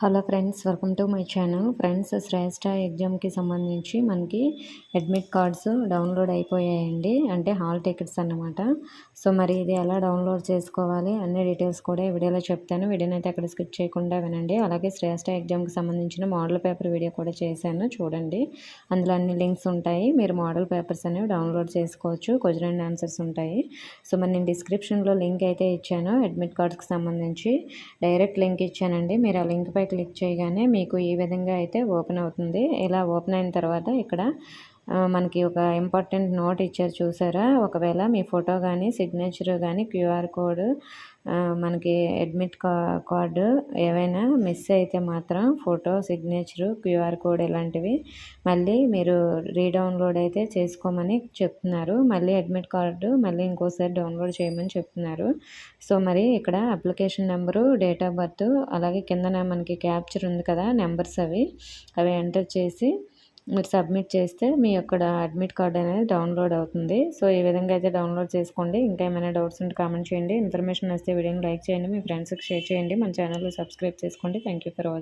Hello friends, welcome to my channel. Friends, Shreshta ఎగ్జామ్కి సంబంధించి మనకి అడ్మిట్ కార్డ్స్ డౌన్లోడ్ అయిపోయాయండి. అంటే హాల్ టికెట్స్ అన్నమాట. సో మరి ఇది ఎలా డౌన్లోడ్ చేసుకోవాలి అన్ని డీటెయిల్స్ కూడా ఈ వీడియోలో చెప్తాను. వీడియోని అయితే అక్కడ స్కిప్ చేయకుండా వినండి. అలాగే శ్రేష్ఠ ఎగ్జామ్కి సంబంధించిన మోడల్ పేపర్ వీడియో కూడా చేశాను, చూడండి. అందులో అన్ని లింక్స్ ఉంటాయి. మీరు మోడల్ పేపర్స్ అనేవి డౌన్లోడ్ చేసుకోవచ్చు. క్వశ్చన్ అండ్ ఆన్సర్స్ ఉంటాయి. సో మరి నేను డిస్క్రిప్షన్లో లింక్ అయితే ఇచ్చాను అడ్మిట్ కార్డ్స్కి సంబంధించి. డైరెక్ట్ లింక్ ఇచ్చానండి. మీరు ఆ లింక్ పై క్లిక్ చేయగానే మీకు ఈ విధంగా అయితే ఓపెన్ అవుతుంది. ఇలా ఓపెన్ అయిన తర్వాత ఇక్కడ మనకి ఒక ఇంపార్టెంట్ నోట్ ఇచ్చారు, చూసారా? ఒకవేళ మీ ఫోటో కానీ సిగ్నేచర్ కానీ క్యూఆర్ కోడ్ మనకి అడ్మిట్ కార్డు ఏవైనా మిస్ అయితే మాత్రం ఫోటో సిగ్నేచరు క్యూఆర్ కోడ్ ఇలాంటివి మళ్ళీ మీరు రీడౌన్లోడ్ అయితే చేసుకోమని చెప్తున్నారు. మళ్ళీ అడ్మిట్ కార్డు మళ్ళీ ఇంకోసారి డౌన్లోడ్ చేయమని చెప్తున్నారు. సో మరి ఇక్కడ application number, date of birth, అలాగే కిందన మనకి క్యాప్చర్ ఉంది కదా, నెంబర్స్ అవి ఎంటర్ చేసి మీరు సబ్మిట్ చేస్తే మీ యొక్క అడ్మిట్ కార్డ్ అనేది డౌన్లోడ్ అవుతుంది. సో ఈ విధంగా అయితే డౌన్లోడ్ చేసుకోండి. ఇంకా ఏమైనా డౌట్స్ ఉంటే కామెంట్ చేయండి. ఇన్ఫర్మేషన్ వస్తే వీడియోని లైక్ చేయండి, మీ ఫ్రెండ్స్కి షేర్ చేయండి, మన ఛానల్ని సబ్స్క్రైబ్ చేసుకోండి. Thank you for watching.